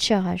4।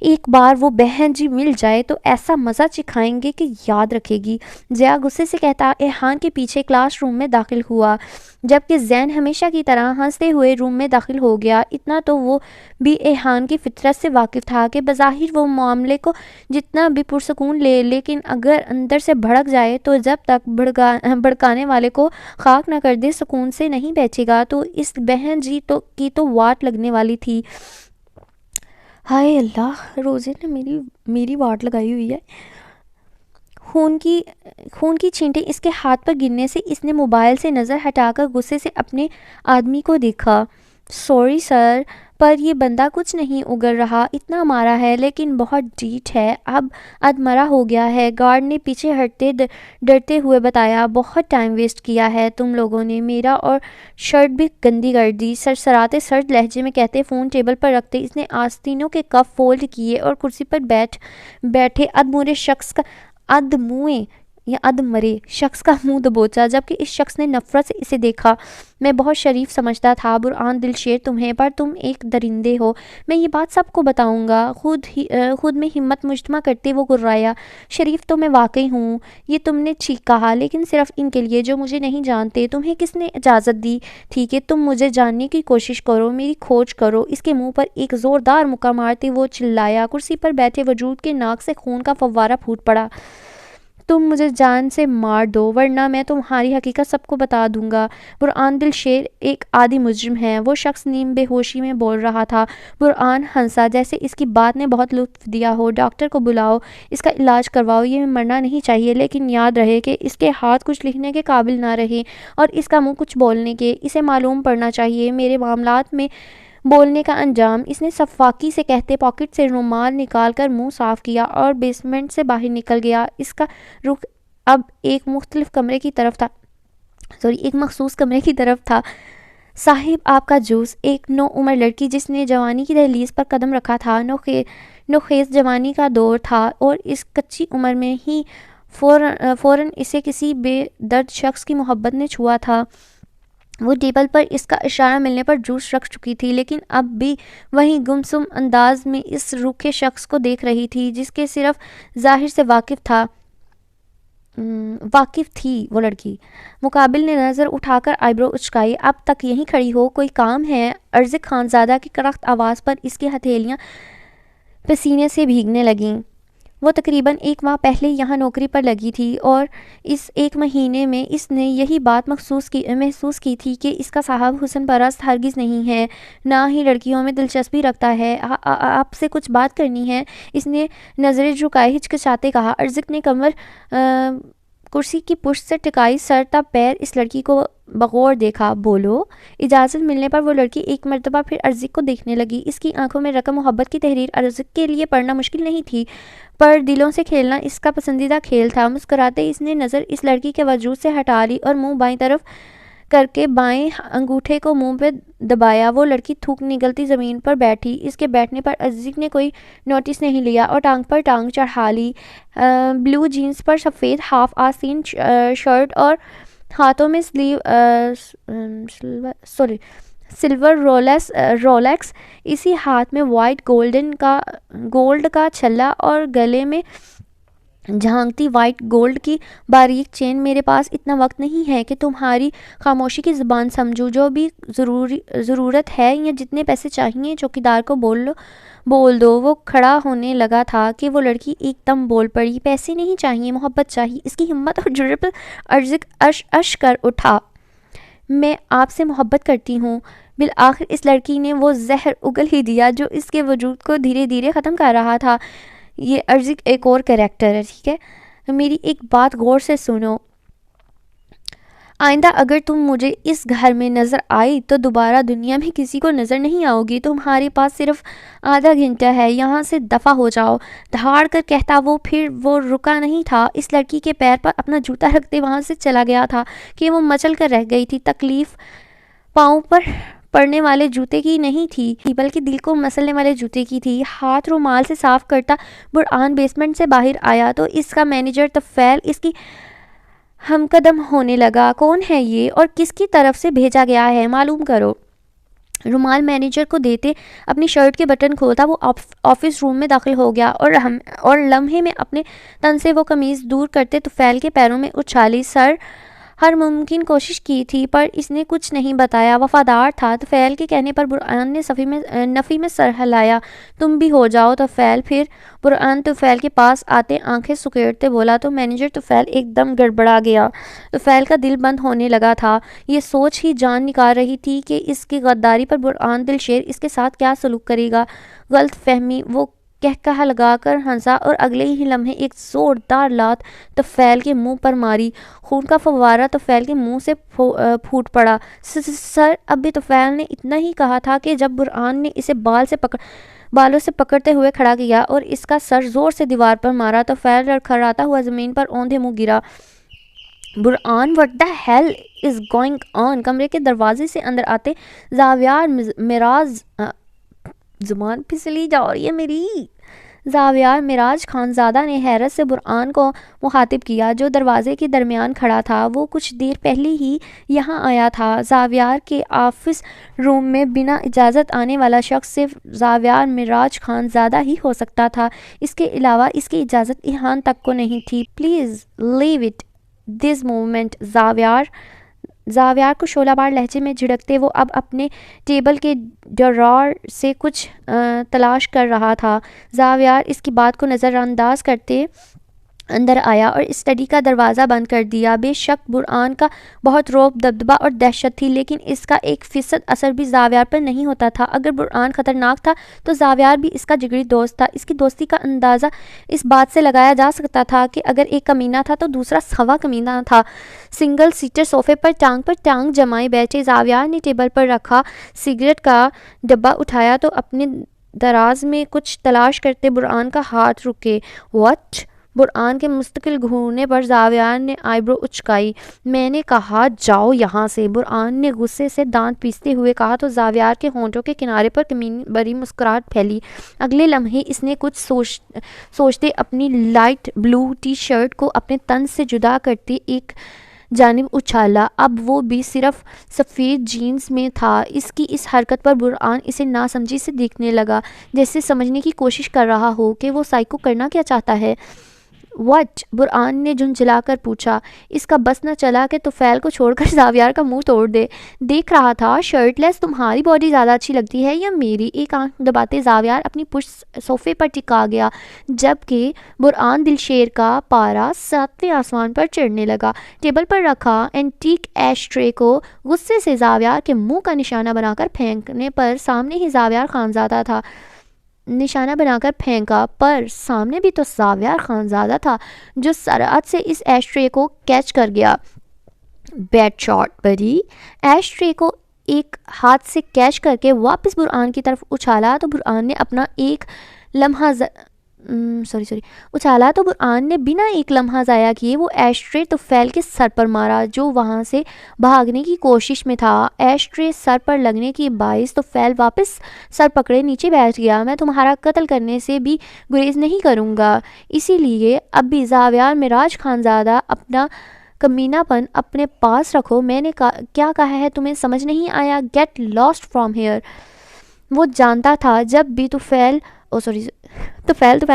ایک بار وہ بہن جی مل جائے تو ایسا مزہ چکھائیں گے کہ یاد رکھے گی۔ ضیاء غصے سے کہتا ایحان کے پیچھے کلاس روم میں داخل ہوا، جبکہ زین ہمیشہ کی طرح ہنستے ہوئے روم میں داخل ہو گیا۔ اتنا تو وہ بھی ایحان کی فطرت سے واقف تھا کہ بظاہر وہ معاملے کو جتنا بھی پرسکون لے، لیکن اگر اندر سے بھڑک جائے تو جب تک بھڑکانے والے کو خاک نہ کر دے سکون سے نہیں بیٹھے گا۔ تو اس بہن جی کی تو واٹ لگنے والی تھی۔ ہائے اللہ، روزے نے میری واٹ لگائی ہوئی ہے۔ خون کی چھینٹیں اس کے ہاتھ پر گرنے سے اس نے موبائل سے نظر ہٹا کر غصے سے اپنے آدمی کو دیکھا۔ سوری سر، پر یہ بندہ کچھ نہیں اگل رہا، اتنا مارا ہے لیکن بہت ڈیٹ ہے، اب ادمرا ہو گیا ہے، گارڈ نے پیچھے ہٹتے ڈرتے ہوئے بتایا۔ بہت ٹائم ویسٹ کیا ہے تم لوگوں نے، میرا اور شرٹ بھی گندی کر دی، سرسراتے سرد لہجے میں کہتے فون ٹیبل پر رکھتے اس نے آستینوں کے کف فولڈ کیے اور کرسی پر بیٹھے ادمرے شخص کا منہ دبوچا، جبکہ اس شخص نے نفرت سے اسے دیکھا۔ میں بہت شریف سمجھتا تھا برہان دلشیر تمہیں، پر تم ایک درندے ہو، میں یہ بات سب کو بتاؤں گا۔ خود میں ہمت مجتمع کرتے وہ گرایا۔ شریف تو میں واقعی ہوں، یہ تم نے ٹھیک کہا، لیکن صرف ان کے لیے جو مجھے نہیں جانتے۔ تمہیں کس نے اجازت دی تھی کہ تم مجھے جاننے کی کوشش کرو، میری کھوج کرو؟ اس کے منہ پر ایک زوردار مکہ مارتے وہ چلایا۔ کرسی پر بیٹھے وجود کے ناک سے خون کا فوارہ پھوٹ پڑا۔ تم مجھے جان سے مار دو ورنہ میں تمہاری حقیقت سب کو بتا دوں گا۔ برہان دلشیر ایک عادی مجرم ہے، وہ شخص نیم بے ہوشی میں بول رہا تھا۔ برہان ہنسا جیسے اس کی بات نے بہت لطف دیا ہو۔ ڈاکٹر کو بلاؤ، اس کا علاج کرواؤ، یہ مرنا نہیں چاہیے، لیکن یاد رہے کہ اس کے ہاتھ کچھ لکھنے کے قابل نہ رہے اور اس کا منہ کچھ بولنے کے، اسے معلوم پڑنا چاہیے میرے معاملات میں بولنے کا انجام۔ اس نے سفاکی سے کہتے پاکٹ سے رومال نکال کر منہ صاف کیا اور بیسمنٹ سے باہر نکل گیا۔ اس کا رخ اب ایک مخصوص کمرے کی طرف تھا۔ صاحب آپ کا جوس۔ ایک نو عمر لڑکی جس نے جوانی کی دہلیز پر قدم رکھا تھا، نوخیز جوانی کا دور تھا اور اس کچی عمر میں ہی فوراً اسے کسی بے درد شخص کی محبت نے چھوا تھا۔ وہ ٹیبل پر اس کا اشارہ ملنے پر جوس رکھ چکی تھی، لیکن اب بھی وہیں گمسم انداز میں اس روکھے شخص کو دیکھ رہی تھی جس کے صرف ظاہر سے واقف تھی وہ لڑکی۔ مقابل نے نظر اٹھا کر آئیبرو اچکائی۔ اب تک یہیں کھڑی ہو، کوئی کام ہے؟ ارزق خانزادہ کی کرخت آواز پر اس کی ہتھیلیاں پسینے سے بھیگنے لگیں۔ وہ تقریباً 1 ماہ پہلے یہاں نوکری پر لگی تھی اور اس 1 مہینے میں اس نے یہی بات محسوس کی تھی کہ اس کا صاحب حسن پرست ہرگز نہیں ہے، نہ ہی لڑکیوں میں دلچسپی رکھتا ہے۔ آپ سے کچھ بات کرنی ہے، اس نے نظریں جھکائے ہچکچاتے کہا۔ ارزق نے کرسی کی پشت سے ٹکائی سر تا پیر اس لڑکی کو بغور دیکھا۔ بولو۔ اجازت ملنے پر وہ لڑکی ایک مرتبہ پھر ارزق کو دیکھنے لگی۔ اس کی آنکھوں میں رقم محبت کی تحریر ارزق کے لیے پڑھنا مشکل نہیں تھی، پر دلوں سے کھیلنا اس کا پسندیدہ کھیل تھا۔ مسکراتے اس نے نظر اس لڑکی کے وجود سے ہٹا لی اور منہ بائیں طرف کر کے بائیں انگوٹھے کو منہ پہ دبایا۔ وہ لڑکی تھوک نگلتی زمین پر بیٹھی۔ اس کے بیٹھنے پر ارزق نے کوئی نوٹس نہیں لیا اور ٹانگ پر ٹانگ چڑھا لی۔ بلو جینس پر سفید ہاف آستین شرٹ اور ہاتھوں میں سلور رولیکس، اسی ہاتھ میں وائٹ گولڈ کا چھلا اور گلے میں جھانکتی وائٹ گولڈ کی باریک چین۔ میرے پاس اتنا وقت نہیں ہے کہ تمہاری خاموشی کی زبان سمجھوں، جو بھی ضرورت ہے یا جتنے پیسے چاہیے چوکیدار کو بول دو۔ وہ کھڑا ہونے لگا تھا کہ وہ لڑکی ایک دم بول پڑی، پیسے نہیں چاہیے، محبت چاہیے۔ اس کی ہمت اور جرأت پر ارزق اش کر اٹھا۔ میں آپ سے محبت کرتی ہوں۔ بالآخر اس لڑکی نے وہ زہر اگل ہی دیا جو اس کے وجود کو دھیرے دھیرے ختم کر رہا تھا۔ یہ ارزق ایک اور کریکٹر ہے، ٹھیک ہے؟ میری ایک بات غور سے سنو، آئندہ اگر تم مجھے اس گھر میں نظر آئی تو دوبارہ دنیا میں کسی کو نظر نہیں آؤ گی۔ تمہارے پاس صرف آدھا گھنٹہ ہے، یہاں سے دفع ہو جاؤ۔ دھاڑ کر کہتا وہ رکا نہیں تھا، اس لڑکی کے پیر پر اپنا جوتا رکھتے وہاں سے چلا گیا تھا کہ وہ مچل کر رہ گئی تھی۔ تکلیف پاؤں پر پڑنے والے جوتے کی نہیں تھی بلکہ دل کو مسلنے والے جوتے کی تھی۔ ہاتھ رومال سے صاف کرتا برہان بیسمنٹ سے باہر آیا تو اس کا مینیجر طفیل اس کی ہم قدم ہونے لگا۔ کون ہے یہ اور کس کی طرف سے بھیجا گیا ہے، معلوم کرو۔ رومال مینیجر کو دیتے اپنی شرٹ کے بٹن کھولتا وہ آفس روم میں داخل ہو گیا اور لمحے میں اپنے تن سے وہ قمیض دور کرتے طفیل کے پیروں میں اچھالی. سر ہر ممکن کوشش کی تھی پر اس نے کچھ نہیں بتایا. وفادار تھا. طفیل کے کہنے پر برآن نے نفی میں سر ہلایا. تم بھی ہو جاؤ طفیل. پھر برآن طفیل کے پاس آتے آنکھیں سکیڑتے بولا تو مینیجر. طفیل ایک دم گڑبڑا گیا. طفیل کا دل بند ہونے لگا تھا. یہ سوچ ہی جان نکال رہی تھی کہ اس کی غداری پر برآن دلشیر اس کے ساتھ کیا سلوک کرے گا. غلط فہمی. وہ کہکہا لگا کر ہنسا اور اگلے ہی لمحے ایک زوردار لات طفیل کے منہ پر ماری. خون کا فوارہ طفیل کے منہ سے پھوٹ پڑا. سر اب بھی طفیل نے اتنا ہی کہا تھا کہ جب برآن نے اسے بالوں سے پکڑتے ہوئے کھڑا کیا اور اس کا سر زور سے دیوار پر مارا. طفیل لڑکھڑاتا ہوا زمین پر اوندھے منہ گرا. برآن what the hell is going on. کمرے کے دروازے سے اندر آتے زاویار مراز زبان پھسلی جا رہی ہے میری. زاویار مراج خان زادہ نے حیرت سے برآن کو مخاطب کیا جو دروازے کے درمیان کھڑا تھا. وہ کچھ دیر پہلے ہی یہاں آیا تھا. زاویار کے آفس روم میں بنا اجازت آنے والا شخص صرف زاویار مراج خان زادہ ہی ہو سکتا تھا. اس کے علاوہ اس کی اجازت ایہان تک کو نہیں تھی. Please leave it this moment. Zaviyar کو شعلہ بار لہجے میں جھڑکتے وہ اب اپنے ٹیبل کے ڈرار سے کچھ تلاش کر رہا تھا. زاویار اس کی بات کو نظر انداز کرتے اندر آیا اور اسٹڈی کا دروازہ بند کر دیا. بے شک برآن کا بہت رعب دبدبہ اور دہشت تھی لیکن اس کا 1% اثر بھی زاویار پر نہیں ہوتا تھا. اگر برآن خطرناک تھا تو زاویار بھی اس کا جگری دوست تھا. اس کی دوستی کا اندازہ اس بات سے لگایا جا سکتا تھا کہ اگر ایک کمینہ تھا تو دوسرا سوا کمینہ تھا. سنگل سیٹر صوفے پر ٹانگ جمائے بیٹھے زاویار نے ٹیبل پر رکھا سگریٹ کا ڈبہ اٹھایا تو اپنے دراز میں کچھ تلاش کرتے برآن کا ہاتھ رکے. واٹ. برآن کے مستقل گھورنے پر زاویار نے آئی برو اچکائی. میں نے کہا جاؤ یہاں سے. برآن نے غصے سے دانت پیستے ہوئے کہا تو زاویار کے ہونٹوں کے کنارے پر کمینی بری مسکراہٹ پھیلی. اگلے لمحے اس نے کچھ سوچتے اپنی لائٹ بلو ٹی شرٹ کو اپنے تن سے جدا کرتے ایک جانب اچھالا. اب وہ بھی صرف سفید جینز میں تھا. اس کی اس حرکت پر برآن اسے ناسمجھی سے دیکھنے لگا جیسے سمجھنے کی کوشش کر رہا ہو کہ وہ سائیکو کرنا کیا چاہتا ہے. وٹ. برآن نے جھنجھلا کر پوچھا. اس کا بس نہ چلا کہ طفیل کو چھوڑ کر زاویار کا منہ توڑ دے. دیکھ رہا تھا شرٹ لیس تمہاری باڈی زیادہ اچھی لگتی ہے یا میری. ایک آنکھ دباتے زاویار اپنی پشت صوفے پر ٹکا گیا جبکہ برآن دلشیر کا پارا 7ویں آسمان پر چڑھنے لگا. ٹیبل پر رکھا اینٹیک ایش ٹرے کو غصے سے زاویار کے منہ کا نشانہ بنا کر پھینکنے پر سامنے ہی زاویار خانزادہ تھا. نشانہ بنا کر پھینکا پر سامنے بھی تو زاویار خانزادہ تھا جو سرعت سے اس ایش ٹرے کو کیچ کر گیا. بیڈ شاٹ بڑی. ایش ٹرے کو ایک ہاتھ سے کیچ کر کے واپس برآن کی طرف اچھالا تو برآن نے بنا ایک لمحہ ضائع کیے وہ ایش ٹرے طفیل کے سر پر مارا جو وہاں سے بھاگنے کی کوشش میں تھا. ایش ٹرے سر پر لگنے کی باعث طفیل واپس سر پکڑے نیچے بیٹھ گیا. میں تمہارا قتل کرنے سے بھی گریز نہیں کروں گا. اسی لیے اب بھی زاویار مراج خانزادہ اپنا کمینہ پن اپنے پاس رکھو. میں نے کیا کہا ہے تمہیں سمجھ نہیں آیا. Get lost from here. وہ جانتا تھا جب بھی طفیل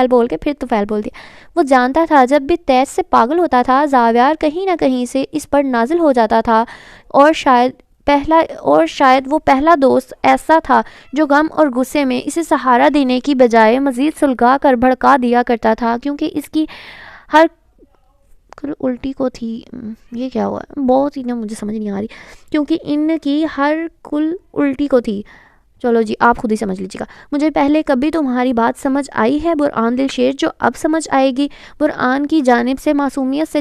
بول کے پھر طفیل بول دیا. وہ جانتا تھا جب بھی تیز سے پاگل ہوتا تھا زاویار کہیں نہ کہیں سے اس پر نازل ہو جاتا تھا اور شاید وہ پہلا دوست ایسا تھا جو غم اور غصے میں اسے سہارا دینے کی بجائے مزید سلگا کر بھڑکا دیا کرتا تھا کیونکہ اس کی ہر الٹی کو تھی. یہ کیا ہوا بہت ہی نا مجھے سمجھ نہیں آ رہی. کیونکہ ان کی ہر کل الٹی کو تھی. چلو جی آپ خود ہی سمجھ لیجیے گا. مجھے پہلے کبھی تمہاری بات سمجھ آئی ہے برآن دلشیر جو اب سمجھ آئے گی. برآن کی جانب سے معصومیت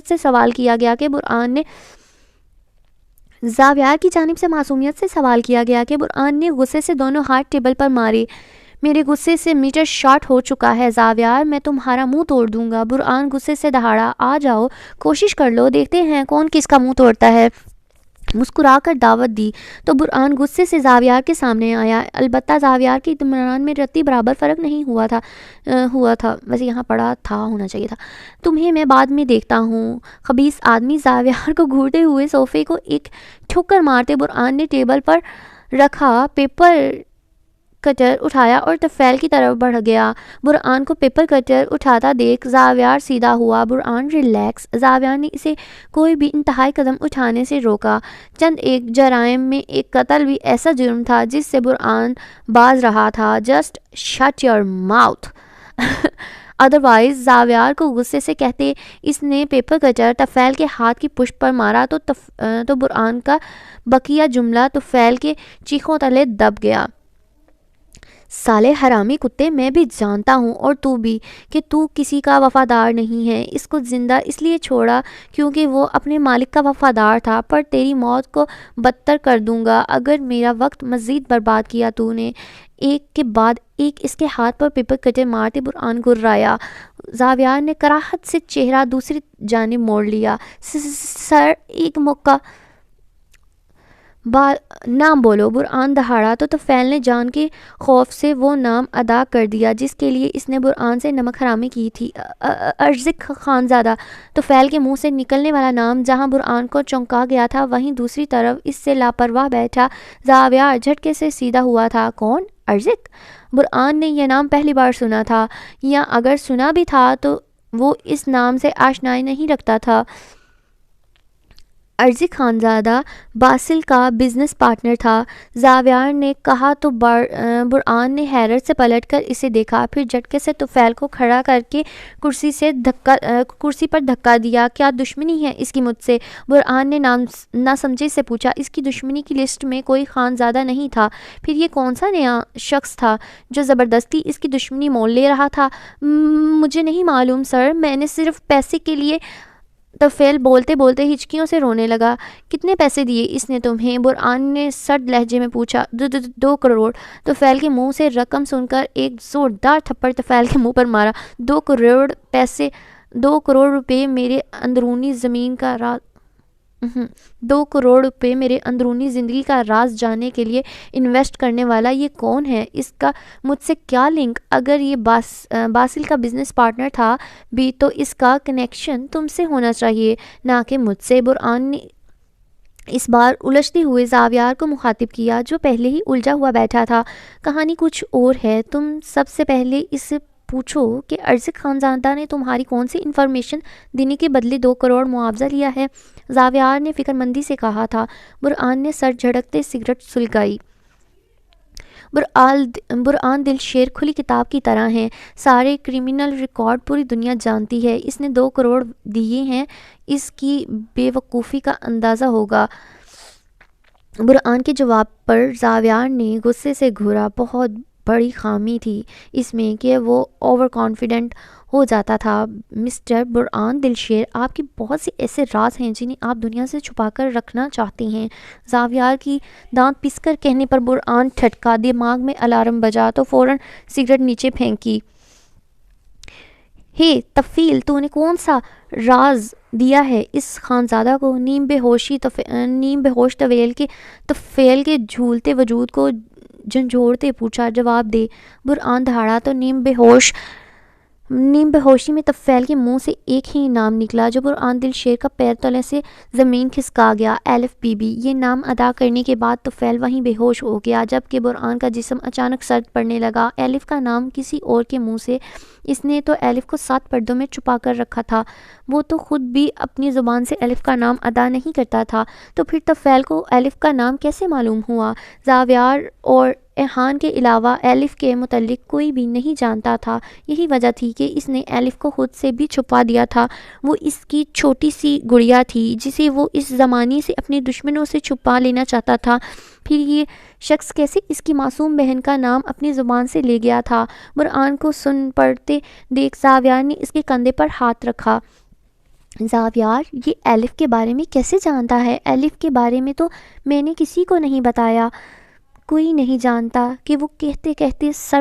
سے سوال کیا گیا کہ برآن نے زاویار کی جانب سے معصومیت سے سوال کیا گیا کہ برآن نے غصے سے دونوں ہاتھ ٹیبل پر مارے. میرے غصے سے میٹر شارٹ ہو چکا ہے زاویار. میں تمہارا منہ توڑ دوں گا. برآن غصے سے دہاڑا. آ جاؤ کوشش کر لو دیکھتے ہیں کون کس کا منہ توڑتا ہے. مسکرا کر دعوت دی تو برآن غصے سے زاویار کے سامنے آیا۔ البتہ زاویار کے اطمینان میں رتی برابر فرق نہیں ہوا تھا، ویسے یہاں پڑا تھا ہونا چاہیے تھا۔ تمہیں میں بعد میں دیکھتا ہوں، خبیث آدمی۔ زاویار کو گھورتے ہوئے صوفے کو ایک ٹھوکر مارتے برآن نے ٹیبل پر رکھا پیپر کٹر اٹھایا اور طفیل کی طرف بڑھ گیا۔ برآن کو پیپر کٹر اٹھاتا دیکھ زاویار سیدھا ہوا۔ برآن ریلیکس۔ زاویار نے اسے کوئی بھی انتہائی قدم اٹھانے سے روکا۔ چند ایک جرائم میں ایک قتل بھی ایسا جرم تھا جس سے برآن باز رہا تھا۔ Just shut your mouth otherwise, Zaviyar کو غصے سے کہتے اس نے پیپر کٹر طفیل کے ہاتھ کی پشت پر مارا تو برآن کا بقیہ جملہ طفیل کے چیخوں تلے دب گیا۔ سالے حرامی کتے، میں بھی جانتا ہوں اور تو بھی کہ تو کسی کا وفادار نہیں ہے۔ اس کو زندہ اس لیے چھوڑا کیونکہ وہ اپنے مالک کا وفادار تھا، پر تیری موت کو بدتر کر دوں گا اگر میرا وقت مزید برباد کیا تو نے۔ ایک کے بعد ایک اس کے ہاتھ پر پیپر کٹر مارتے برآن گرایا۔ زاویار نے کراہت سے چہرہ دوسری جانب موڑ لیا۔ سر، ایک موقع نام بولو۔ برآن دہاڑا تو طفیل نے جان کے خوف سے وہ نام ادا کر دیا جس کے لیے اس نے برآن سے نمک حرامی کی تھی۔ ارزق خانزادہ۔ طفیل کے منہ سے نکلنے والا نام جہاں برآن کو چونکا گیا تھا وہیں دوسری طرف اس سے لاپرواہ بیٹھا زاویار جھٹکے سے سیدھا ہوا تھا۔ کون؟ ارزق؟ برآن نے یہ نام پہلی بار سنا تھا، یا اگر سنا بھی تھا تو وہ اس نام سے آشنائی نہیں رکھتا تھا۔ ارزق خانزادہ باسل کا بزنس پارٹنر تھا، زاویار نے کہا تو برآن نے حیرت سے پلٹ کر اسے دیکھا، پھر جھٹکے سے طفیل کو کھڑا کر کے کرسی پر دھکا دیا۔ کیا دشمنی ہے اس کی مجھ سے؟ برآن نے ناسمجھی سے پوچھا۔ اس کی دشمنی کی لسٹ میں کوئی خانزادہ نہیں تھا۔ پھر یہ کون سا نیا شخص تھا جو زبردستی اس کی دشمنی مول لے رہا تھا؟ مجھے نہیں معلوم سر، میں نے صرف پیسے کے لیے۔ طفیل بولتے بولتے ہچکیوں سے رونے لگا۔ کتنے پیسے دیے اس نے تمہیں؟ برآن نے سرد لہجے میں پوچھا۔ 2 کروڑ۔ طفیل کے منہ سے رقم سن کر ایک زوردار تھپڑ طفیل کے منہ پر مارا۔ 2 کروڑ پیسے؟ 2 کروڑ روپے میرے اندرونی زمین کا راز 2 کروڑ روپے میرے اندرونی زندگی کا راز جاننے کے لیے انویسٹ کرنے والا یہ کون ہے؟ اس کا مجھ سے کیا لنک؟ اگر یہ باسل کا بزنس پارٹنر تھا بھی تو اس کا کنیکشن تم سے ہونا چاہیے نہ کہ مجھ سے۔ برآن نے اس بار الجھتے ہوئے زاویار کو مخاطب کیا جو پہلے ہی الجھا ہوا بیٹھا تھا۔ کہانی کچھ اور ہے، تم سب سے پہلے اس سے پوچھو کہ ارزق خانزادہ نے تمہاری کون سی انفارمیشن دینے کے بدلے 2 کروڑ معاوضہ لیا ہے؟ زاویار نے فکر مندی سے کہا تھا۔ برآن نے سر جھٹکتے سگریٹ سلگائی۔ برآن دل شیر کھلی کتاب کی طرح ہیں، سارے کرمنل ریکارڈ پوری دنیا جانتی ہے۔ اس نے 2 کروڑ دیے ہیں، اس کی بے وقوفی کا اندازہ ہوگا۔ برآن کے جواب پر زاویار نے غصے سے گھورا۔ بہت بڑی خامی تھی اس میں کہ وہ اوور کانفیڈنٹ ہو جاتا تھا۔ مسٹر برآن دلشیر، آپ کے بہت سے ایسے راز ہیں جنہیں آپ دنیا سے چھپا کر رکھنا چاہتے ہیں۔ زاویار کی دانت پیس کر کہنے پر برآن ٹھٹکا، دماغ میں الارم بجا تو فوراً سگریٹ نیچے پھینکی۔ ہے طفیل، تو نے کون سا راز دیا ہے اس خانزادہ کو؟ نیم بے ہوش طفیل کے جھولتے وجود کو جھنجھوڑتے پوچھا۔ جواب دے۔ برآن دہاڑا تو نیم بے ہوشی میں طفیل کے منہ سے ایک ہی نام نکلا جو برآن دل شیر کا پیر تلے سے زمین کھسکا گیا، الف بی بی۔ یہ نام ادا کرنے کے بعد طفیل وہیں بے ہوش ہو گیا جبکہ برآن کا جسم اچانک سرد پڑنے لگا۔ الف کا نام کسی اور کے منہ سے، اس نے تو الف کو 7 پردوں میں چھپا کر رکھا تھا، وہ تو خود بھی اپنی زبان سے الف کا نام ادا نہیں کرتا تھا، تو پھر طفیل کو الف کا نام کیسے معلوم ہوا؟ زاویار اور ایحان کے علاوہ الف کے متعلق کوئی بھی نہیں جانتا تھا۔ یہی وجہ تھی کہ اس نے الف کو خود سے بھی چھپا دیا تھا۔ وہ اس کی چھوٹی سی گڑیا تھی جسے وہ اس زمانے سے اپنے دشمنوں سے چھپا لینا چاہتا تھا۔ پھر یہ شخص کیسے اس کی معصوم بہن کا نام اپنی زبان سے لے گیا تھا؟ برآن کو سن پڑتے دیکھ زاویار نے اس کے کندھے پر ہاتھ رکھا۔ زاویار یہ الف کے بارے میں کیسے جانتا ہے؟ الف کے بارے میں تو میں نے کسی کو نہیں بتایا۔ کوئی نہیں جانتا کہ وہ کہتے کہتے سر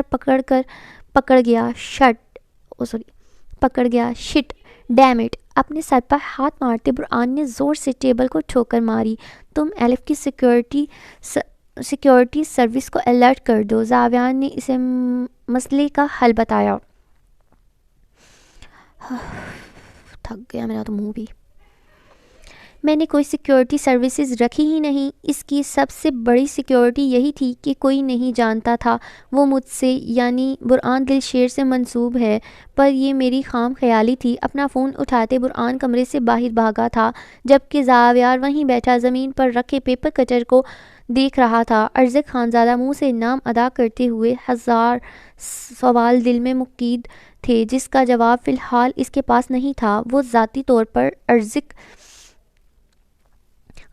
پکڑ گیا۔ شٹ ڈیم اٹ، اپنے سر پر ہاتھ مارتے برآن نے زور سے ٹیبل کو ٹھوکر ماری. تم ایلف کی سیکیورٹی سروس کو الرٹ کر دو. زاویار نے اسے مسئلے کا حل بتایا. تھک گیا میرا تو منہ بھی. میں نے کوئی سیکیورٹی سروسز رکھی ہی نہیں. اس کی سب سے بڑی سیکیورٹی یہی تھی کہ کوئی نہیں جانتا تھا وہ مجھ سے یعنی برآن دل شیر سے منسوب ہے. پر یہ میری خام خیالی تھی. اپنا فون اٹھاتے برآن کمرے سے باہر بھاگا تھا جبکہ زاویار وہیں بیٹھا زمین پر رکھے پیپر کٹر کو دیکھ رہا تھا. ارزق خانزادہ منہ سے نام ادا کرتے ہوئے ہزار سوال دل میں مقید تھے جس کا جواب فی الحال اس کے پاس نہیں تھا. وہ ذاتی طور پر ارزق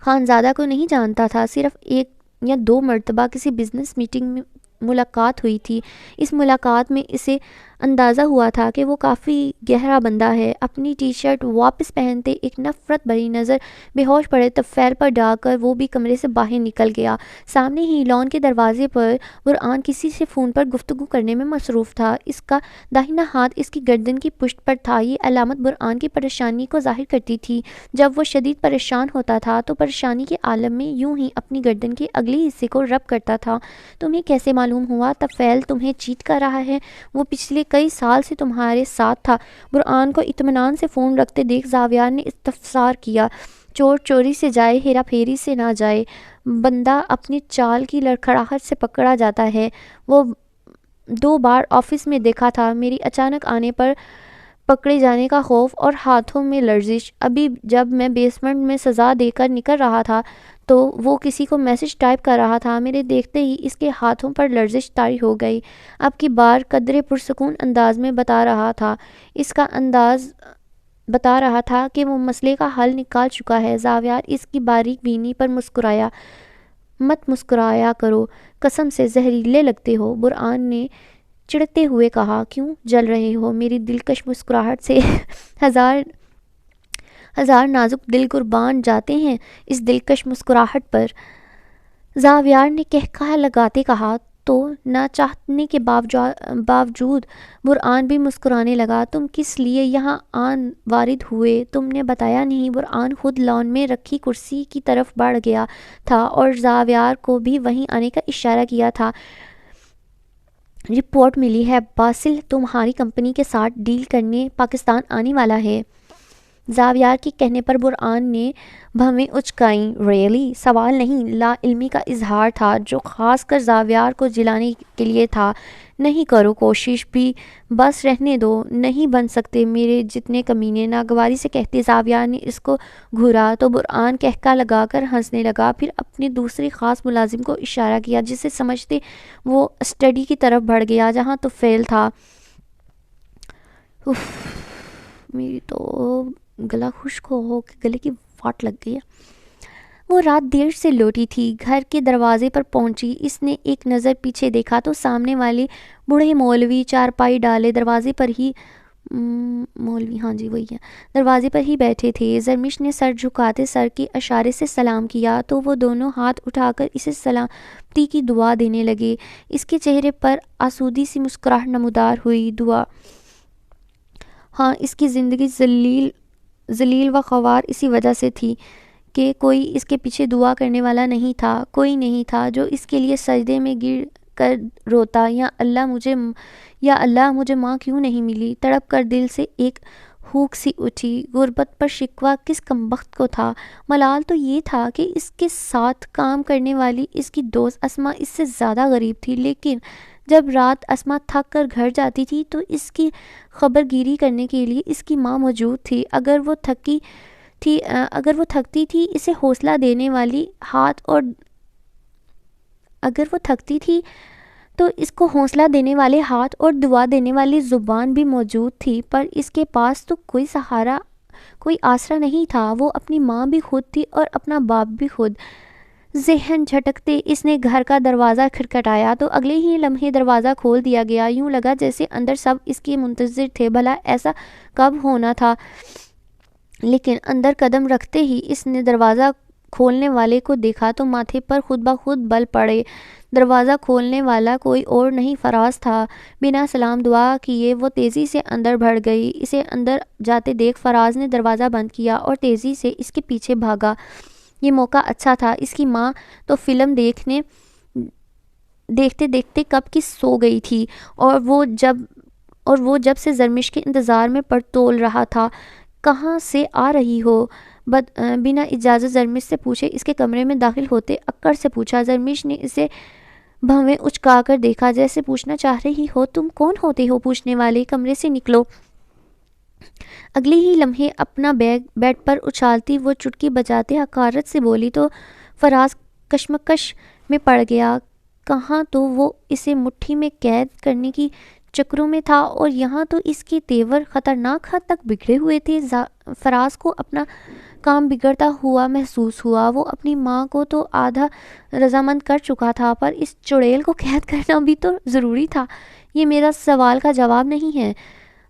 خانزادہ کو نہیں جانتا تھا. صرف 1 یا 2 مرتبہ کسی بزنس میٹنگ میں ملاقات ہوئی تھی. اس ملاقات میں اسے اندازہ ہوا تھا کہ وہ کافی گہرا بندہ ہے. اپنی ٹی شرٹ واپس پہنتے ایک نفرت بھری نظر بے ہوش پڑے طفیل پر ڈال کر وہ بھی کمرے سے باہر نکل گیا. سامنے ہی لان کے دروازے پر برآن کسی سے فون پر گفتگو کرنے میں مصروف تھا. اس کا داہنا ہاتھ اس کی گردن کی پشت پر تھا. یہ علامت برآن کی پریشانی کو ظاہر کرتی تھی. جب وہ شدید پریشان ہوتا تھا تو پریشانی کے عالم میں یوں ہی اپنی گردن کے اگلے حصے کو رب کرتا تھا. تمہیں کیسے معلوم ہوا طفیل تمہیں چیٹ کر رہا ہے؟ وہ پچھلے کئی سال سے تمہارے ساتھ تھا. برآن کو اطمینان سے فون رکھتے دیکھ زاویار نے استفسار کیا. چور چوری سے جائے ہیرا پھیری سے نہ جائے. بندہ اپنی چال کی لڑکھڑاہٹ سے پکڑا جاتا ہے. وہ 2 بار آفس میں دیکھا تھا. میری اچانک آنے پر پکڑے جانے کا خوف اور ہاتھوں میں لرزش. ابھی جب میں بیسمنٹ میں سزا دے کر نکل رہا تھا تو وہ کسی کو میسج ٹائپ کر رہا تھا. میرے دیکھتے ہی اس کے ہاتھوں پر لرزش طاری ہو گئی. اب کی بار قدرے پرسکون انداز میں بتا رہا تھا. اس کا انداز بتا رہا تھا کہ وہ مسئلے کا حل نکال چکا ہے. زاویار اس کی باریک بینی پر مسکرایا. مت مسکرایا کرو، قسم سے زہریلے لگتے ہو. برآن نے چڑھتے ہوئے کہا. کیوں جل رہے ہو؟ میری دلکش مسکراہٹ سے ہزار نازک دل قربان جاتے ہیں اس دلکش مسکراہٹ پر. زاویار نے کہکہا لگاتے کہا. تو نہ چاہنے کے باوجود برآن بھی مسکرانے لگا. تم کس لیے یہاں آن وارد ہوئے؟ تم نے بتایا نہیں. برآن خود لان میں رکھی کرسی کی طرف بڑھ گیا تھا اور زاویار کو بھی وہیں آنے کا اشارہ کیا تھا. رپورٹ ملی ہے باسل تمہاری کمپنی کے ساتھ ڈیل کرنے پاکستان آنے والا ہے. زاویار کے کہنے پر برآن نے بھویں اچکائیں. ریئلی؟ سوال نہیں، لا علمی کا اظہار تھا جو خاص کر زاویار کو جلانے کے لیے تھا. نہیں کرو کوشش بھی، بس رہنے دو. نہیں بن سکتے میرے جتنے کمینے. ناگواری سے کہتے زاویار نے اس کو گھورا تو برآن کہکا لگا کر ہنسنے لگا. پھر اپنے دوسرے خاص ملازم کو اشارہ کیا جسے سمجھتے وہ اسٹڈی کی طرف بڑھ گیا جہاں طفیل تھا. میری تو گلا خشک ہو کے گلے کی واٹ لگ گئی ہے. وہ رات دیر سے لوٹی تھی. گھر کے دروازے پر پہنچی. اس نے ایک نظر پیچھے دیکھا تو سامنے والے بوڑھے مولوی چارپائی ڈالے دروازے پر ہی مولوی ہاں جی وہی ہے دروازے پر ہی بیٹھے تھے. زرمش نے سر جھکاتے سر کے اشارے سے سلام کیا تو وہ دونوں ہاتھ اٹھا کر اسے سلامتی کی دعا دینے لگے. اس کے چہرے پر آسودی سی مسکراہٹ نمودار ہوئی. دعا؟ ہاں، اس کی زندگی ذلیل و خوار اسی وجہ سے تھی کہ کوئی اس کے پیچھے دعا کرنے والا نہیں تھا. کوئی نہیں تھا جو اس کے لیے سجدے میں گر کر روتا یا اللہ مجھے ماں کیوں نہیں ملی. تڑپ کر دل سے ایک ہوک سی اٹھی. غربت پر شکوہ کس کمبخت کو تھا؟ ملال تو یہ تھا کہ اس کے ساتھ کام کرنے والی اس کی دوست اسما اس سے زیادہ غریب تھی. لیکن جب رات اسما تھک کر گھر جاتی تھی تو اس کی خبر گیری کرنے کے لیے اس کی ماں موجود تھی. اگر وہ تھکتی تھی اسے حوصلہ دینے والی ہاتھ اور اگر وہ تھکتی تھی تو اس کو حوصلہ دینے والے ہاتھ اور دعا دینے والی زبان بھی موجود تھی. پر اس کے پاس تو کوئی سہارا، کوئی آسرا نہیں تھا. وہ اپنی ماں بھی خود تھی اور اپنا باپ بھی خود. ذہن جھٹکتے اس نے گھر کا دروازہ کھٹکھٹایا تو اگلے ہی لمحے دروازہ کھول دیا گیا. یوں لگا جیسے اندر سب اس کے منتظر تھے. بھلا ایسا کب ہونا تھا؟ لیکن اندر قدم رکھتے ہی اس نے دروازہ کھولنے والے کو دیکھا تو ماتھے پر خود بخود بل پڑے۔ دروازہ کھولنے والا کوئی اور نہیں فراز تھا۔ بنا سلام دعا کیے وہ تیزی سے اندر بڑھ گئی۔ اسے اندر جاتے دیکھ فراز نے دروازہ بند کیا اور تیزی سے اس کے پیچھے بھاگا۔ یہ موقع اچھا تھا، اس کی ماں تو فلم دیکھتے دیکھتے کب کی سو گئی تھی، اور وہ جب سے زرمش کے انتظار میں پڑتول رہا تھا۔ کہاں سے آ رہی ہو؟ بنا اجازت زرمش سے پوچھے اس کے کمرے میں داخل ہوتے اکڑ سے پوچھا۔ زرمش نے اسے بھویں اچکا کر دیکھا، جیسے پوچھنا چاہ رہی ہو تم کون ہوتے ہو پوچھنے والے، کمرے سے نکلو۔ اگلے ہی لمحے اپنا بیگ بیڈ پر اچھالتی وہ چٹکی بجاتے حقارت سے بولی تو فراز کشمکش میں پڑ گیا۔ کہاں تو وہ اسے مٹھی میں قید کرنے کی چکروں میں تھا، اور یہاں تو اس کے تیور خطرناک حد تک بگڑے ہوئے تھے۔ فراز کو اپنا کام بگڑتا ہوا محسوس ہوا۔ وہ اپنی ماں کو تو آدھا رضامند کر چکا تھا، پر اس چڑیل کو قید کرنا بھی تو ضروری تھا۔ یہ میرا سوال کا جواب نہیں ہے،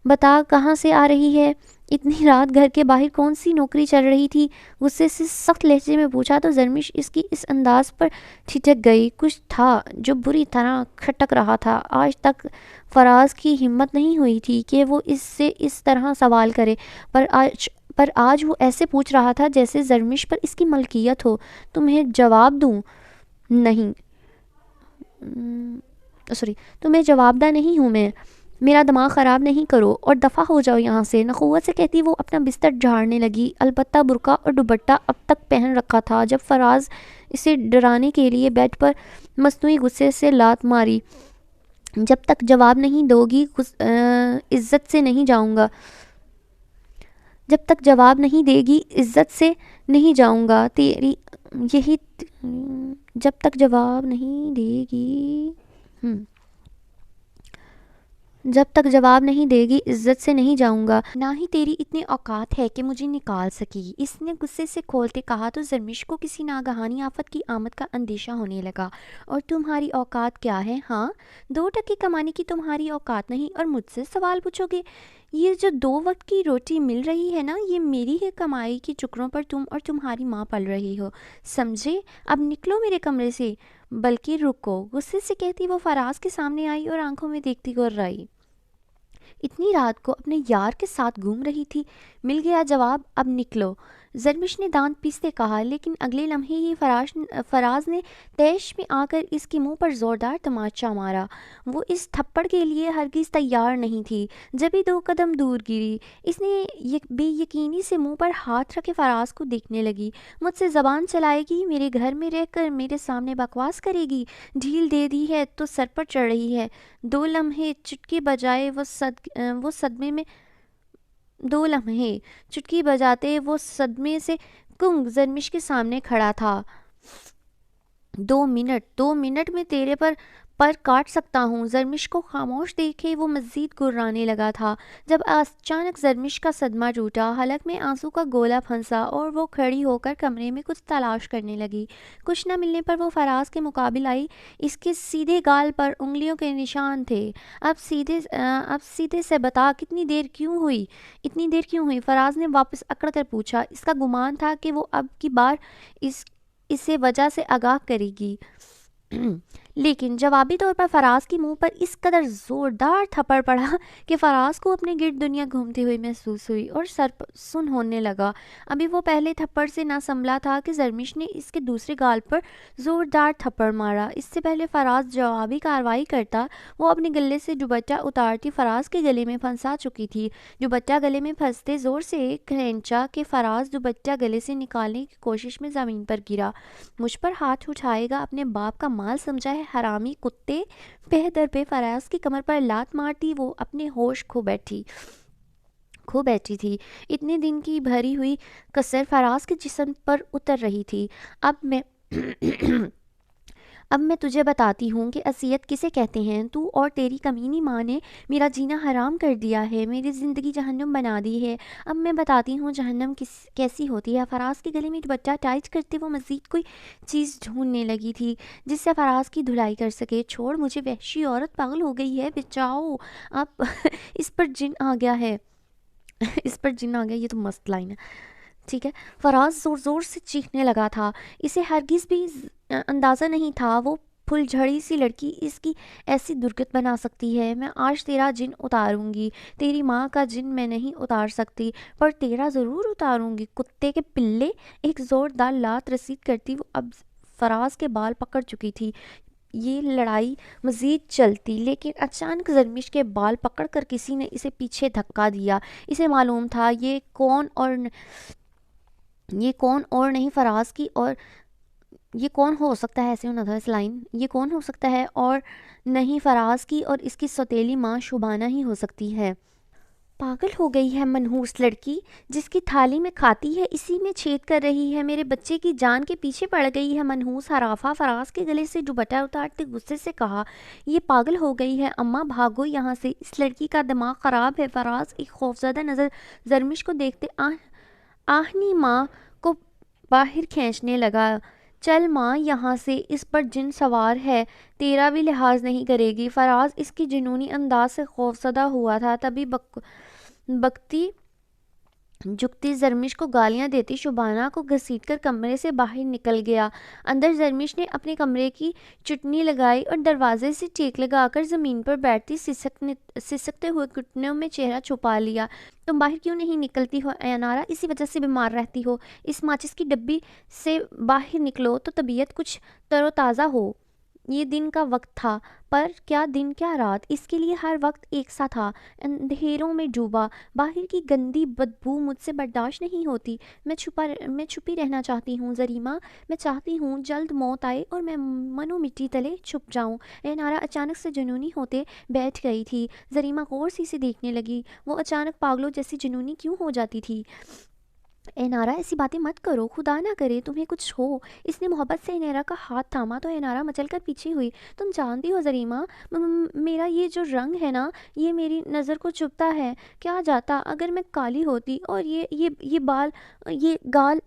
بتا کہاں سے آ رہی ہے؟ اتنی رات گھر کے باہر کون سی نوکری چل رہی تھی؟ غصے سے سخت لہجے میں پوچھا تو زرمش اس کی اس انداز پر ٹھٹک گئی۔ کچھ تھا جو بری طرح کھٹک رہا تھا۔ آج تک فراز کی ہمت نہیں ہوئی تھی کہ وہ اس سے اس طرح سوال کرے، پر آج وہ ایسے پوچھ رہا تھا جیسے زرمش پر اس کی ملکیت ہو۔ تمہیں جواب دوں؟ نہیں، تمہیں جواب دہ نہیں ہوں میں۔ میرا دماغ خراب نہیں کرو اور دفع ہو جاؤ یہاں سے، نخوت سے کہتی وہ اپنا بستر جھاڑنے لگی۔ البتہ برقع اور دوپٹہ اب تک پہن رکھا تھا۔ جب فراز اسے ڈرانے کے لیے بیڈ پر مصنوعی غصے سے لات ماری۔ جب تک جواب نہیں دو گی عزت سے نہیں جاؤں گا، جب تک جواب نہیں دے گی عزت سے نہیں جاؤں گا، تیری یہی جب تک جواب نہیں دے گی جب تک جواب نہیں دے گی عزت سے نہیں جاؤں گا، نہ ہی تیری اتنی اوقات ہے کہ مجھے نکال سکی، اس نے غصے سے کھولتے کہا تو زرمش کو کسی ناگہانی آفت کی آمد کا اندیشہ ہونے لگا۔ اور تمہاری اوقات کیا ہے؟ ہاں، 2 ٹکے کمانے کی تمہاری اوقات نہیں اور مجھ سے سوال پوچھو گے؟ یہ جو 2 وقت کی روٹی مل رہی ہے نا، یہ میری ہی کمائی کی چکروں پر تم اور تمہاری ماں پل رہی ہو، سمجھے؟ اب نکلو میرے کمرے سے، بلکہ رکو، غصے سے کہتی وہ فراز کے سامنے آئی اور آنکھوں میں دیکھتی گررائی۔ اتنی رات کو اپنے یار کے ساتھ گھوم رہی تھی، مل گیا جواب، اب نکلو، زرمش نے دانت پیستے کہا، لیکن اگلے لمحے ہی فراز نے تیش میں آ کر اس کے منہ پر زوردار تماچا مارا۔ وہ اس تھپڑ کے لیے ہرگز تیار نہیں تھی، جبھی 2 قدم دور گری۔ اس نے بے یقینی سے منہ پر ہاتھ رکھے فراز کو دیکھنے لگی۔ مجھ سے زبان چلائے گی؟ میرے گھر میں رہ کر میرے سامنے بکواس کرے گی؟ ڈھیل دے دی ہے تو سر پر چڑھ رہی ہے۔ 2 لمحے چٹکی بجائے وہ صدمے میں 2 لمحے چٹکی بجاتے وہ صدمے سے کنگ زرمش کے سامنے کھڑا تھا۔ 2 منٹ میں تیرے پر کاٹ سکتا ہوں۔ زرمش کو خاموش دیکھے وہ مزید گرانے لگا تھا، جب اچانک زرمش کا صدمہ ٹوٹا، حلق میں آنسو کا گولا پھنسا اور وہ کھڑی ہو کر کمرے میں کچھ تلاش کرنے لگی۔ کچھ نہ ملنے پر وہ فراز کے مقابل آئی۔ اس کے سیدھے گال پر انگلیوں کے نشان تھے۔ اب سیدھے سے بتا، اتنی دیر کیوں ہوئی؟ فراز نے واپس اکڑ کر پوچھا۔ اس کا گمان تھا کہ وہ اب کی بار اسے وجہ سے آگاہ کرے گی، لیکن جوابی طور پر فراز کے منہ پر اس قدر زوردار تھپڑ پڑا کہ فراز کو اپنے گرد دنیا گھومتی ہوئی محسوس ہوئی اور سن ہونے لگا۔ ابھی وہ پہلے تھپڑ سے نہ سنبھلا تھا کہ زرمش نے اس کے دوسرے گال پر زوردار تھپڑ مارا۔ اس سے پہلے فراز جوابی کارروائی کرتا، وہ اپنے گلے سے دوپٹہ اتارتی فراز کے گلے میں پھنسا چکی تھی۔ دوپٹہ گلے میں پھنستے زور سے کھینچا کہ فراز دوپٹہ گلے سے نکالنے کی کوشش میں زمین پر گرا۔ مجھ پر ہاتھ اٹھائے گا؟ اپنے باپ کا مال سمجھا ہے حرامی کتے! پہ در پہ فراز کی کمر پر لات مارتی وہ اپنے ہوش کھو بیٹھی تھی۔ اتنے دن کی بھری ہوئی کسر فراز کے جسم پر اتر رہی تھی۔ اب میں تجھے بتاتی ہوں کہ اذیت کسے کہتے ہیں۔ تو اور تیری کمینی ماں نے میرا جینا حرام کر دیا ہے، میری زندگی جہنم بنا دی ہے۔ اب میں بتاتی ہوں جہنم کیسی ہوتی ہے۔ فراز کے گلے میں دوپٹہ ٹائٹ کرتے وہ مزید کوئی چیز ڈھونڈنے لگی تھی جس سے فراز کی دھلائی کر سکے۔ چھوڑ مجھے، وحشی عورت، پاگل ہو گئی ہے، بچاؤ! اب اس پر جن آ گیا، یہ تو مست لائن ہے۔ ٹھیک ہے۔ فراز زور زور سے چیخنے لگا تھا، اسے ہرگز بھی اندازہ نہیں تھا وہ پھل جھڑی سی لڑکی اس کی ایسی درگت بنا سکتی ہے۔ میں آج تیرا جن اتاروں گی، تیری ماں کا جن میں نہیں اتار سکتی، پر تیرا ضرور اتاروں گی، کتے کے پلے۔ ایک زوردار لات رسید کرتی وہ اب فراز کے بال پکڑ چکی تھی۔ یہ لڑائی مزید چلتی، لیکن اچانک زرمش کے بال پکڑ کر کسی نے اسے پیچھے دھکا دیا۔ اسے معلوم تھا یہ کون اور نہیں فراز کی، اور یہ کون ہو سکتا ہے، ایسے ہونا تھا اس لائن، یہ کون ہو سکتا ہے اور نہیں فراز کی اور اس کی سوتیلی ماں شبانہ ہی ہو سکتی ہے۔ پاگل ہو گئی ہے منحوس لڑکی، جس کی تھالی میں کھاتی ہے اسی میں چھید کر رہی ہے، میرے بچے کی جان کے پیچھے پڑ گئی ہے۔ منحوس ہرافہ فراز کے گلے سے دوپٹہ اتارتے غصے سے کہا، یہ پاگل ہو گئی ہے اماں، بھاگو یہاں سے، اس لڑکی کا دماغ خراب ہے۔ فراز ایک خوفزدہ نظر زرمش کو دیکھتے آہنی ماں کو باہر کھینچنے لگا۔ چل ماں یہاں سے، اس پر جن سوار ہے، تیرا بھی لحاظ نہیں کرے گی۔ فراز اس کی جنونی انداز سے خوفزدہ ہوا تھا، تبھی بکتی جھکتی زرمش کو گالیاں دیتی شبانہ کو گھسیٹ کر کمرے سے باہر نکل گیا۔ اندر زرمش نے اپنے کمرے کی چٹنی لگائی اور دروازے سے ٹیک لگا کر زمین پر بیٹھتی سسکتے ہوئے گھٹنوں میں چہرہ چھپا لیا۔ تم باہر کیوں نہیں نکلتی ہو ایانارا؟ اسی وجہ سے بیمار رہتی ہو، اس ماچس کی ڈبی سے باہر نکلو تو طبیعت کچھ تر و تازہ ہو۔ یہ دن کا وقت تھا، پر کیا دن کیا رات، اس کے لیے ہر وقت ایک سا تھا، اندھیروں میں ڈوبا۔ باہر کی گندی بدبو مجھ سے برداشت نہیں ہوتی، میں چھپی رہنا چاہتی ہوں زریمہ، میں چاہتی ہوں جلد موت آئے اور میں منو مٹی تلے چھپ جاؤں۔ اینارا اچانک سے جنونی ہوتے بیٹھ گئی تھی۔ زریمہ غور سے اسے دیکھنے لگی، وہ اچانک پاگلوں جیسی جنونی کیوں ہو جاتی تھی؟ اینارا ایسی باتیں مت کرو، خدا نہ کرے تمہیں کچھ ہو۔ اس نے محبت سے اینارا کا ہاتھ تھاما تو اینارا مچل کر پیچھے ہوئی۔ تم جانتی ہو زریمہ، میرا یہ جو رنگ ہے نا، یہ میری نظر کو چبھتا ہے۔ کیا جاتا اگر میں کالی ہوتی اور یہ گال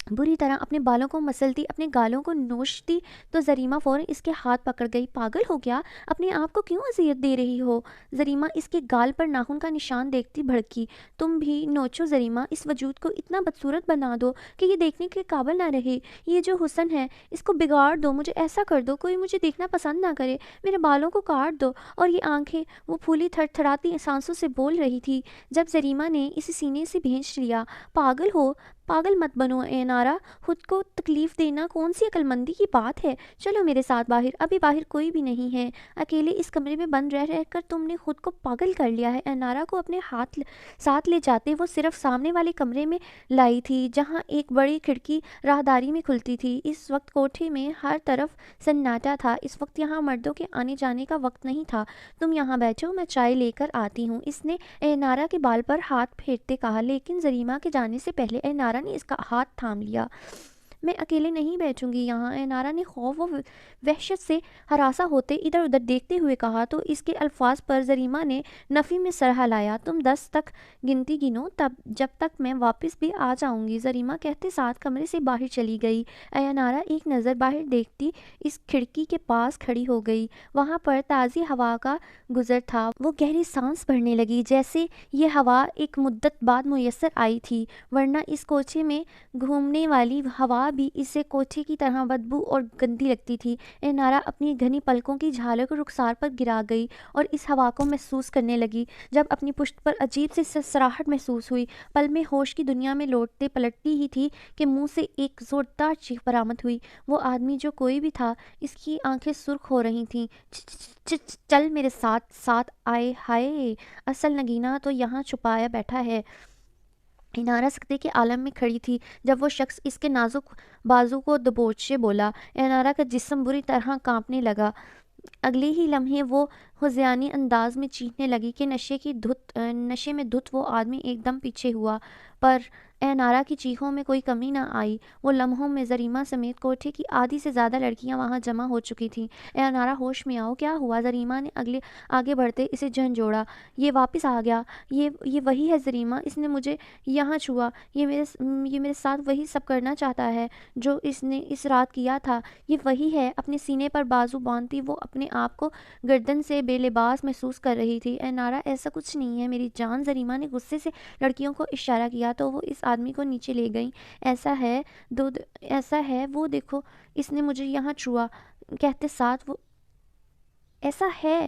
بری طرح اپنے بالوں کو مسلتی، اپنے گالوں کو نوچتی تو زریمہ فوراً اس کے ہاتھ پکڑ گئی۔ پاگل ہو گیا، اپنے آپ کو کیوں اذیت دے رہی ہو؟ زریمہ اس کے گال پر ناخن کا نشان دیکھتی بھڑکی۔ تم بھی نوچو زریمہ، اس وجود کو اتنا بدصورت بنا دو کہ یہ دیکھنے کے قابل نہ رہے۔ یہ جو حسن ہے اس کو بگاڑ دو، مجھے ایسا کر دو کوئی مجھے دیکھنا پسند نہ کرے، میرے بالوں کو کاٹ دو۔ اور یہ آنکھیں، وہ پھولی تھڑ تھڑاتی سانسوں سے بول رہی تھی جب زریمہ نے اسے سینے سے بھینچ لیا۔ پاگل مت بنو اینارا، خود کو تکلیف دینا کون سی عقل مندی کی بات ہے؟ چلو میرے ساتھ باہر، ابھی باہر کوئی بھی نہیں ہے، اکیلے اس کمرے میں بند رہ کر تم نے خود کو پاگل کر لیا ہے۔ اینارا کو اپنے ساتھ لے جاتے وہ صرف سامنے والے کمرے میں لائی تھی، جہاں ایک بڑی کھڑکی راہداری میں کھلتی تھی۔ اس وقت کوٹھے میں ہر طرف سناٹا تھا، اس وقت یہاں مردوں کے آنے جانے کا وقت نہیں تھا۔ تم یہاں بیٹھو، میں چائے لے کر آتی ہوں، اس نے اینارا کے بال پر ہاتھ پھیرتے کہا، لیکن زریمہ کے جانے سے پہلے اینارا نے اس کا ہاتھ تھام لیا۔ میں اکیلے نہیں بیٹھوں گی یہاں، اینارا نے خوف و وحشت سے ہراساں ہوتے ادھر ادھر دیکھتے ہوئے کہا، تو اس کے الفاظ پر زریمہ نے نفی میں سر ہلایا۔ تم 10 تک گنتی گنو، جب تک میں واپس بھی آ جاؤں گی، زریمہ کہتے ساتھ کمرے سے باہر چلی گئی۔ اینارا ایک نظر باہر دیکھتی اس کھڑکی کے پاس کھڑی ہو گئی، وہاں پر تازی ہوا کا گزر تھا۔ وہ گہری سانس بھرنے لگی، جیسے یہ ہوا ایک مدت بعد میسر آئی تھی، ورنہ اس کوٹھے میں گھومنے والی ہوا بھی اسے کوٹھے کی طرح بدبو اور گندی لگتی تھی۔ اینارا اپنی گھنی پلکوں کی جھالک رخسار پر گرا گئی اور اس ہوا کو محسوس کرنے لگی۔ جب اپنی پشت پر عجیب سی سرسراہٹ محسوس ہوئی، پل میں ہوش کی دنیا میں لوٹتے پلٹتی ہی تھی کہ منہ سے ایک زوردار چیخ برآمد ہوئی۔ وہ آدمی جو کوئی بھی تھا، اس کی آنکھیں سرخ ہو رہی تھیں۔ چل میرے ساتھ آئے ہائے، اصل نگینہ تو یہاں چھپایا بیٹھا ہے۔ اینارا سکتے کے عالم میں کھڑی تھی جب وہ شخص اس کے نازک بازو کو دبوچے بولا۔ اینارا کا جسم بری طرح کانپنے لگا۔ اگلے ہی لمحے وہ ہذیانی انداز میں چیخنے لگی کہ نشے میں دھت وہ آدمی ایک دم پیچھے ہوا، پر اینارا کی چیخوں میں کوئی کمی نہ آئی۔ وہ لمحوں میں زریمہ سمیت کوٹھے کی آدھی سے زیادہ لڑکیاں وہاں جمع ہو چکی تھیں۔ اینارا ہوش میں آؤ، کیا ہوا؟ زریمہ نے آگے بڑھتے اسے جھنجھوڑا۔ یہ واپس آ گیا، یہ وہی ہے زریمہ، اس نے مجھے یہاں چھوا، یہ میرے ساتھ وہی سب کرنا چاہتا ہے جو اس نے اس رات کیا تھا، یہ وہی ہے۔ اپنے سینے پر بازو باندھتی وہ اپنے آپ کو گردن سے بے لباس محسوس کر رہی تھی۔ انارا ایسا کچھ نہیں ہے میری جان، زریمہ نے غصے سے لڑکیوں کو اشارہ کیا تو وہ اس آدمی کو نیچے لے گئیں۔ ایسا ہے وہ دیکھو، اس نے مجھے یہاں چھوا کہتے ساتھ وہ ایسا ہے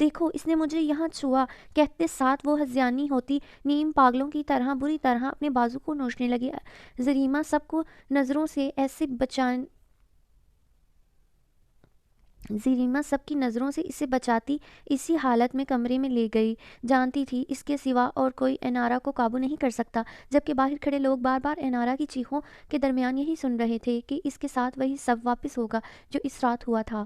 دیکھو اس نے مجھے یہاں چھوا کہتے ساتھ وہ ہذیانی ہوتی نیم پاگلوں کی طرح بری طرح اپنے بازو کو نوچنے لگی۔ زریمہ سب کو نظروں سے ایسے زریمہ سب کی نظروں سے اسے بچاتی اسی حالت میں کمرے میں لے گئی۔ جانتی تھی اس کے سوا اور کوئی انارا کو قابو نہیں کر سکتا، جبکہ باہر کھڑے لوگ بار بار انارا کی چیخوں کے درمیان یہی سن رہے تھے کہ اس کے ساتھ وہی سب واپس ہوگا جو اس رات ہوا تھا۔